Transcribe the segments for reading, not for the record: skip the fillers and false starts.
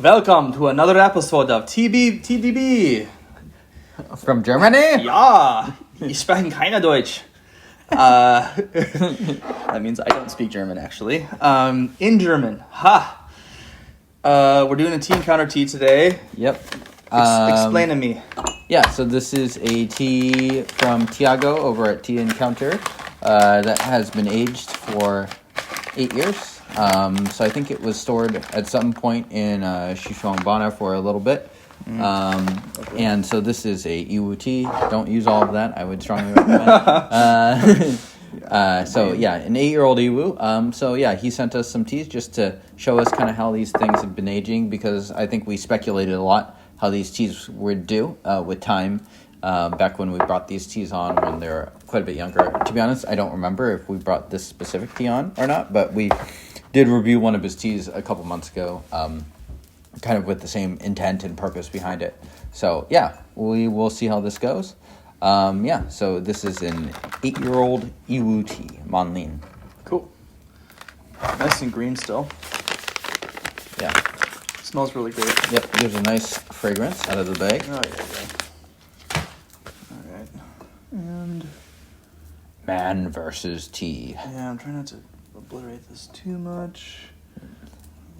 Welcome to another episode of TDB. From Germany? Ja, ich spreche keine Deutsch. That means I don't speak German, actually. In German. Ha! We're doing a tea encounter tea today. Yep. Explain to me. Yeah, so this is a tea from Tiago over at Tea Encounter that has been aged for 8 years. So I think it was stored at some point in Zhensilong for a little bit. And so this is a Yiwu tea. Don't use all of that. I would strongly recommend. So yeah, an 8-year-old Yiwu. So yeah, he sent us some teas just to show us kind of how these things have been aging, because I think we speculated a lot how these teas would do with time. Back when we brought these teas on when they were quite a bit younger. To be honest, I don't remember if we brought this specific tea on or not, but we did review one of his teas a couple months ago, kind of with the same intent and purpose behind it. So yeah, we will see how this goes. So this is an 8-year-old Yiwu tea, Manlin. Cool. Nice and green still. Yeah. Smells really great. Yep, there's a nice fragrance out of the bag. Oh, yeah. All right. And Man versus tea. yeah, I'm trying not to obliterate this too much.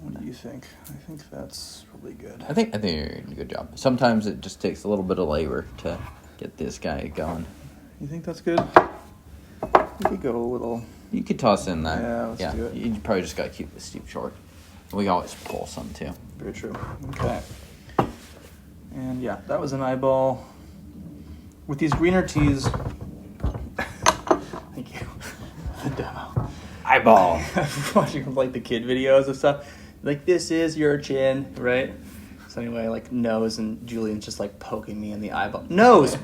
What do you think? I think that's probably good. I think you're doing a good job. Sometimes it just takes a little bit of labor to get this guy going. You think that's good? We could go a little. You could toss in that. Yeah, let's do it. You probably just got to keep the steep short. We always pull some too. Very true. Okay. And yeah, that was an eyeball. With these greener teas. Thank you. The demo. Eyeball. Watching like the kid videos of stuff. Like, this is your chin, right? So anyway, like nose, and Julian's just like poking me in the eyeball. Nose!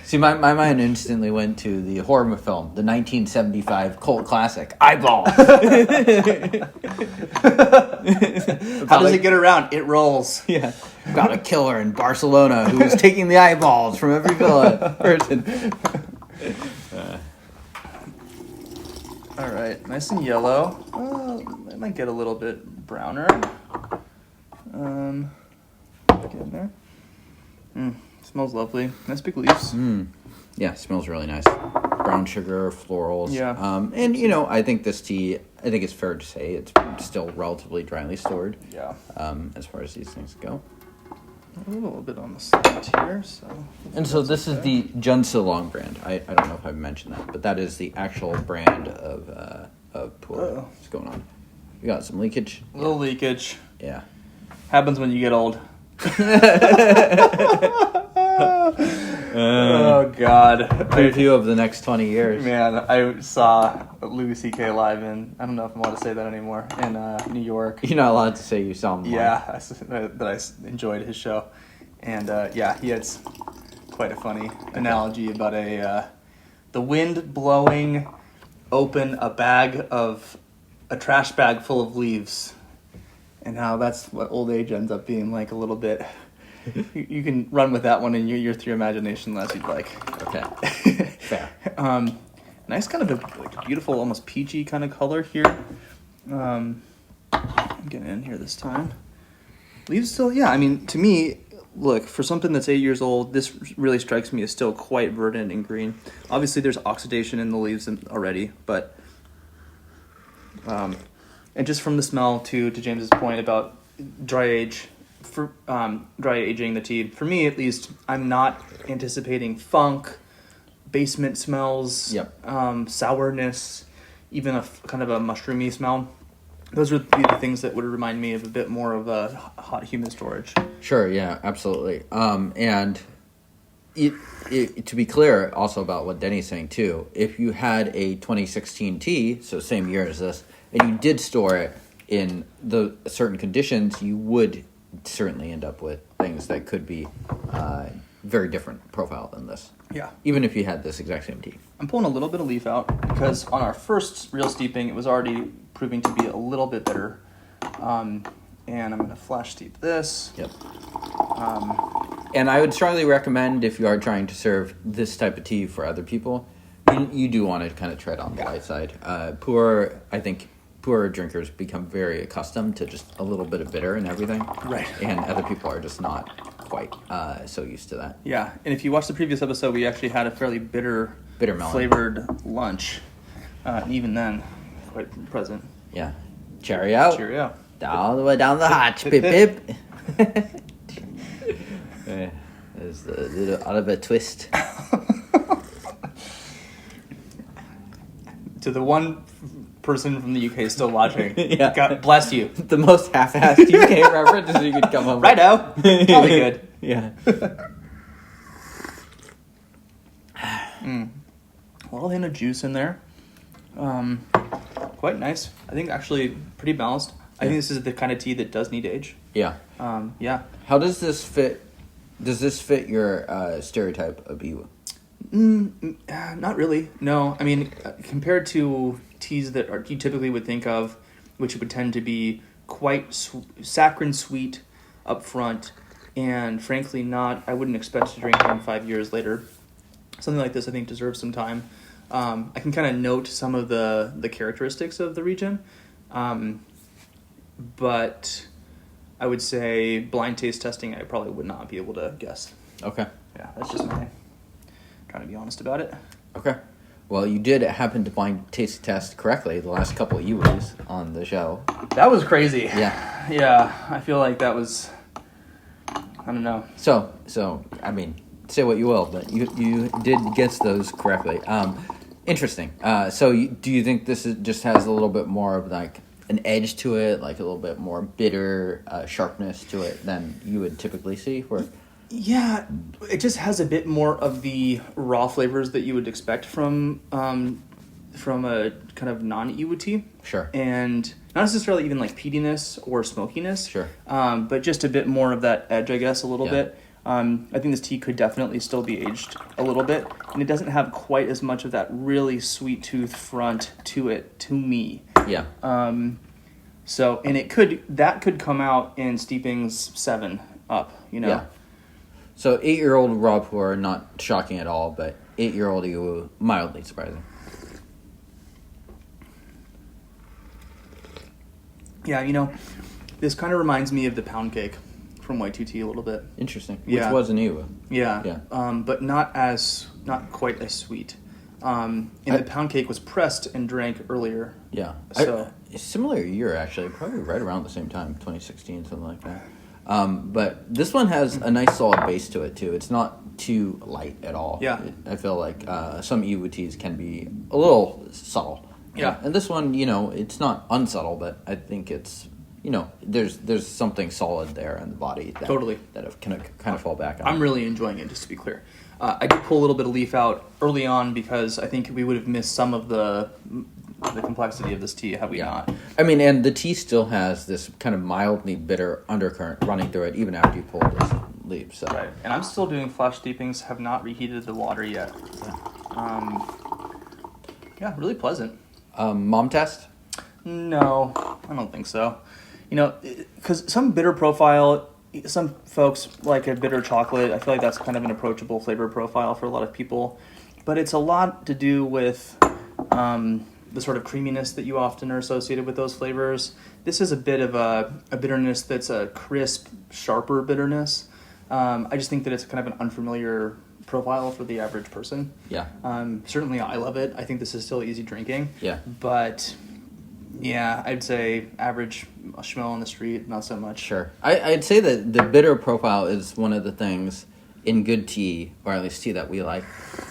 See, my mind instantly went to the horror film, the 1975 cult classic, Eyeball. How does it get around? It rolls. Yeah. About a killer in Barcelona who was taking the eyeballs from every person. All right, nice and yellow. It might get a little bit browner. Get in there. Smells lovely. Nice big leaves. Yeah, smells really nice. Brown sugar, florals. Yeah. And, I think this tea, I think it's fair to say it's still relatively dryly stored. Yeah. As far as these things go. A little bit on the slant here, so. And so this is the Zhensilong brand. I don't know if I've mentioned that, but that is the actual brand of Pura. What's going on? We got some leakage. A little leakage. Yeah. Happens when you get old. Oh, God. Preview of the next 20 years. Man, I saw Louis C.K. live in, I don't know if I want to say that anymore, in New York. You're not allowed to say you saw him. Yeah, that I enjoyed his show. And he had quite a funny analogy about the wind blowing open a trash bag full of leaves, and how that's what old age ends up being like a little bit. You can run with that one in your through imagination as you'd like. Okay. Fair. Nice kind of a beautiful, almost peachy kind of color here. I'm getting in here this time. Leaves still, yeah, I mean, to me, look, for something that's 8 years old, this really strikes me as still quite verdant and green. Obviously, there's oxidation in the leaves already, but and just from the smell to James's point about dry aging the tea, for me at least, I'm not anticipating funk, basement smells, sourness, even a kind of a mushroomy smell. Those would be the things that would remind me of a bit more of a hot, humid storage. Sure, yeah, absolutely. And to be clear also about what Denny's saying too, if you had a 2016 tea, so same year as this, and you did store it in the certain conditions, you would certainly end up with things that could be very different profile than this. Yeah. Even if you had this exact same tea. I'm pulling a little bit of leaf out because on our first real steeping, it was already proving to be a little bit bitter. And I'm going to flash steep this. Yep. And I would strongly recommend, if you are trying to serve this type of tea for other people, you do want to kind of tread on the light side. Pu'er, I think, poorer drinkers become very accustomed to just a little bit of bitter and everything. Right. And other people are just not quite so used to that. Yeah, and if you watch the previous episode, we actually had a fairly bitter melon flavored lunch. And even then, quite present. Yeah. Cheerio. Cheerio. All the way down the hatch, pip pip. Yeah, there's the little Oliver twist. To the one person from the UK still watching, Yeah. God bless you. The most half-assed UK references you could come up with. Righto. Probably good. Yeah. A little hint of juice in there. Quite nice. I think actually pretty balanced. I think this is the kind of tea that does need age. Yeah. Yeah. How does this fit? Does this fit your stereotype of Yiwu? Not really. No. I mean, compared to teas that you typically would think of, which would tend to be quite saccharine sweet up front, and frankly I wouldn't expect to drink them 5 years later. Something like this I think deserves some time. I can kind of note some of the characteristics of the region, but I would say blind taste testing I probably would not be able to guess. Okay. Yeah, that's just my trying to be honest about it. Okay. Well, you did happen to blind taste test correctly the last couple of Yiwus on the show. That was crazy. Yeah. Yeah, I feel like that was, I don't know. So I mean, say what you will, but you did guess those correctly. Interesting. Do you think this just has a little bit more of like an edge to it, like a little bit more bitter sharpness to it than you would typically see? Where Yeah, it just has a bit more of the raw flavors that you would expect from a kind of non-Yiwu tea. Sure. And not necessarily even like peatiness or smokiness. Sure. But just a bit more of that edge, I guess, a little Yeah. bit. I think this tea could definitely still be aged a little bit, and it doesn't have quite as much of that really sweet tooth front to it, to me. Yeah. So, and that could come out in steepings 7 up, you know. Yeah. So 8-year-old raw pour, not shocking at all, but 8-year-old Yiwu, mildly surprising. Yeah, you know, this kind of reminds me of the pound cake from Y2T a little bit. Interesting. Yeah. Which was an Yiwu. Yeah. Yeah. But not quite as sweet. And the pound cake was pressed and drank earlier. Yeah. So similar year, actually. Probably right around the same time, 2016, something like that. But this one has a nice solid base to it, too. It's not too light at all. Yeah. I feel like some Yiwu teas can be a little subtle. Yeah. And this one, it's not unsubtle, but I think it's, there's something solid there in the body that, Totally. that can kind of fall back on. I'm really enjoying it, just to be clear. I did pull a little bit of leaf out early on because I think we would have missed some of the complexity of this tea had we not. I mean, and the tea still has this kind of mildly bitter undercurrent running through it even after you pull this leaf. So. Right. And I'm still doing flash steepings, have not reheated the water yet. Yeah, really pleasant. Mom test? No, I don't think so. Because some bitter profile, some folks like a bitter chocolate. I feel like that's kind of an approachable flavor profile for a lot of people. But it's a lot to do with the sort of creaminess that you often are associated with those flavors. This is a bit of a bitterness that's a crisp, sharper bitterness. I just think that it's kind of an unfamiliar profile for the average person. Yeah. Certainly I love it. I think this is still easy drinking. Yeah. But yeah, I'd say average schmo on the street, not so much. Sure. I'd say that the bitter profile is one of the things in good tea, or at least tea that we like,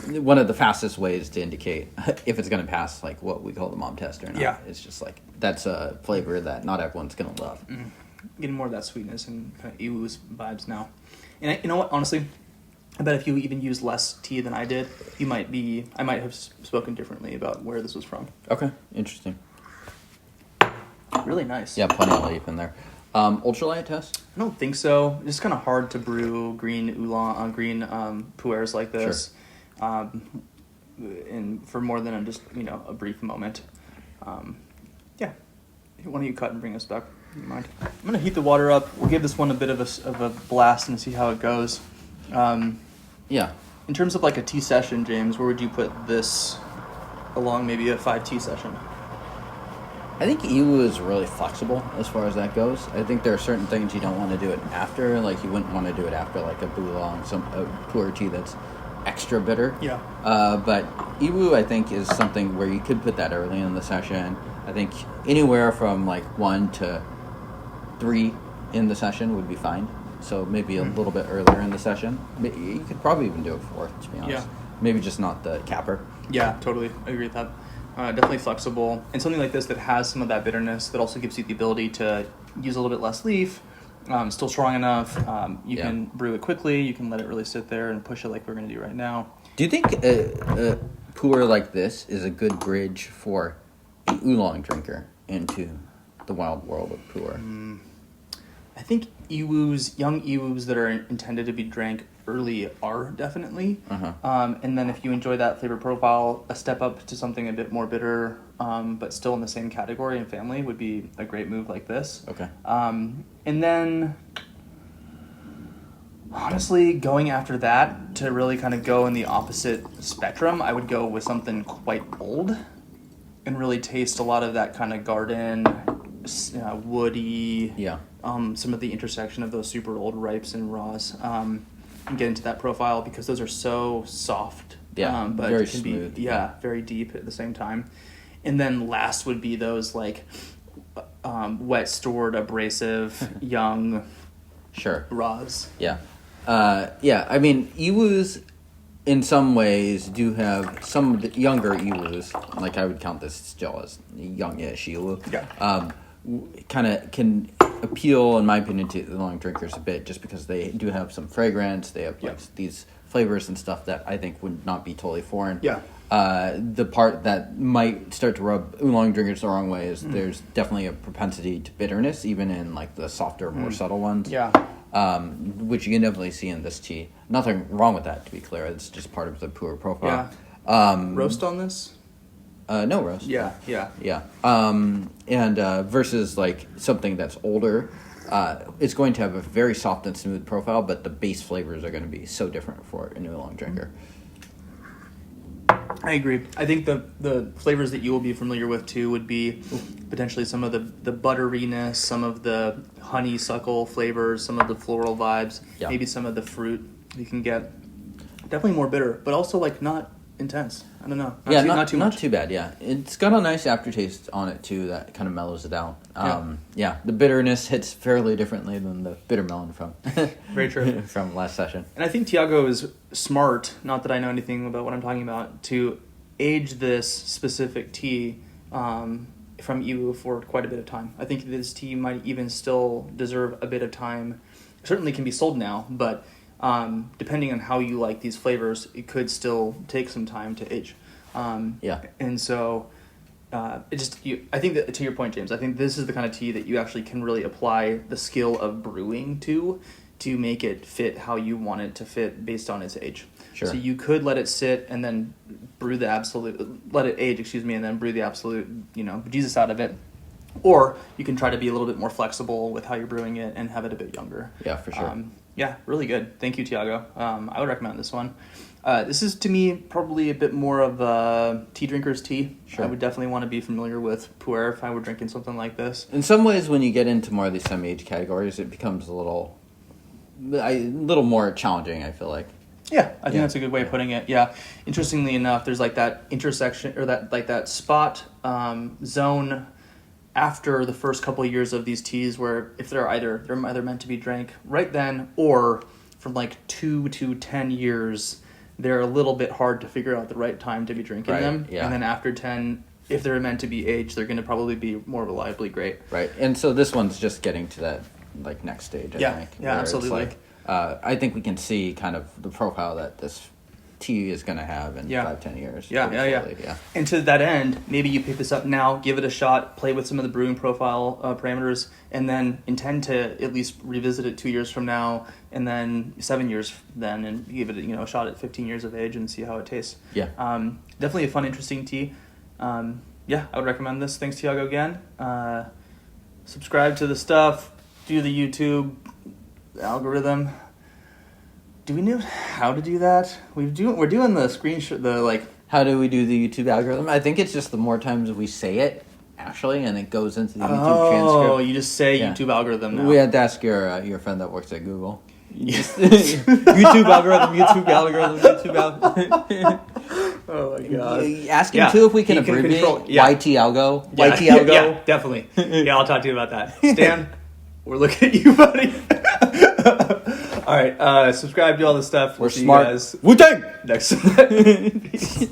one of the fastest ways to indicate if it's going to pass like what we call the mom test or not. Yeah. It's just like, that's a flavor that not everyone's going to love. Getting more of that sweetness and kind of Yiwu's vibes now. And you know what, honestly, I bet if you even used less tea than I did, I might have spoken differently about where this was from. Okay. Interesting. Really nice. Yeah, plenty of leaf in there. Ultralight test? I don't think so. It's kind of hard to brew green oolong, green pu'ers like this, and for more than just a brief moment. Yeah, why don't you cut and bring us back? You mind? I'm gonna heat the water up. We'll give this one a bit of a blast and see how it goes. Yeah. In terms of like a tea session, James, where would you put this along maybe a 5 tea session? I think Yiwu is really flexible as far as that goes. I think there are certain things you don't want to do it after. Like, you wouldn't want to do it after, like, a Boulong, a pu'er tea that's extra bitter. Yeah. But Yiwu, I think, is something where you could put that early in the session. I think anywhere from, like, 1 to 3 in the session would be fine. So maybe a little bit earlier in the session. You could probably even do it 4, to be honest. Yeah. Maybe just not the capper. Yeah, totally. I agree with that. Definitely flexible. And something like this that has some of that bitterness that also gives you the ability to use a little bit less leaf, still strong enough. You can brew it quickly. You can let it really sit there and push it like we're going to do right now. Do you think a pu'er like this is a good bridge for an oolong drinker into the wild world of pu'er? I think young Yiwus that are intended to be drank early are definitely. And then if you enjoy that flavor profile, a step up to something a bit more bitter, but still in the same category and family would be a great move like this. Okay. And then, honestly, going after that to really kind of go in the opposite spectrum, I would go with something quite bold and really taste a lot of that kind of garden, woody. Yeah. Some of the intersection of those super old ripes and raws, and get into that profile because those are so soft. Yeah, but very it can smooth. be very deep at the same time. And then last would be those like wet stored abrasive young Sure. raws. Yeah. I mean, Yiwus in some ways do have some of the younger Yiwus, like I would count this still as youngish Yiwu. Yeah. Kind of can appeal, in my opinion, to the long drinkers a bit, just because they do have some fragrance. They have like these flavors and stuff that I think would not be totally foreign. Yeah. The part that might start to rub oolong drinkers the wrong way is there's definitely a propensity to bitterness, even in like the softer, more subtle ones. Yeah. Which you can definitely see in this tea. Nothing wrong with that, to be clear. It's just part of the pu'er profile. Yeah. Roast on this? No roast. Yeah. And versus like something that's older, it's going to have a very soft and smooth profile, but the base flavors are going to be so different for a new oolong drinker. I agree. I think the flavors that you will be familiar with too would be potentially some of the butteriness, some of the honeysuckle flavors, some of the floral vibes, maybe some of the fruit you can get. Definitely more bitter, but also like not intense. I don't know. Not too much. Not too bad. Yeah, it's got a nice aftertaste on it too that kind of mellows it out. The bitterness hits fairly differently than the bitter melon from very true from last session. And I think Tiago is smart. Not that I know anything about what I'm talking about, to age this specific tea from Yiwu for quite a bit of time. I think this tea might even still deserve a bit of time. It certainly can be sold now, but depending on how you like these flavors, it could still take some time to age. And so, I think that, to your point, James, I think this is the kind of tea that you actually can really apply the skill of brewing to make it fit how you want it to fit based on its age. Sure. So you could let it sit and then let it age, and then brew the absolute, Jesus out of it. Or you can try to be a little bit more flexible with how you're brewing it and have it a bit younger. Yeah, for sure. Really good. Thank you, Tiago. I would recommend this one. This is, to me, probably a bit more of a tea drinker's tea. Sure. I would definitely want to be familiar with pu'er if I were drinking something like this. In some ways, when you get into more of these semi-age categories, it becomes a little more challenging, I feel like. Yeah, I think that's a good way of putting it. Yeah. Interestingly enough, there's like that intersection, or that spot zone after the first couple of years of these teas where if they're either meant to be drank right then, or from like 2 to 10 years, they're a little bit hard to figure out the right time to be drinking them. Yeah. And then after 10, if they're meant to be aged, they're going to probably be more reliably great. Right. And so this one's just getting to that like next stage, I think. Yeah, absolutely. It's like, I think we can see kind of the profile that this tea is going to have in 5-10 years. Yeah. And to that end, maybe you pick this up now, give it a shot, play with some of the brewing profile parameters, and then intend to at least revisit it 2 years from now, and then 7 years then, and give it a shot at 15 years of age and see how it tastes. Yeah. Definitely a fun, interesting tea. I would recommend this. Thanks, Tiago, again. Subscribe to the stuff. Do the YouTube algorithm. Do we know how to do that? We're doing the screenshot, How do we do the YouTube algorithm? I think it's just the more times we say it, Actually, and it goes into the YouTube Oh, transcript. you just say Yeah. YouTube algorom now. We had to ask your friend that works at Google. YouTube algorithm, YouTube algorithm, YouTube algorithm. Oh my god. Ask him Yeah, too if we can he can abbreviate control- yeah. YT-algo. Yeah, YT-algo. yeah, definitely. Yeah, I'll talk to you about that. Stan, we're looking at you, buddy. All right, subscribe to all this stuff. We're See smart. you guys Wu-Tang! next. Peace.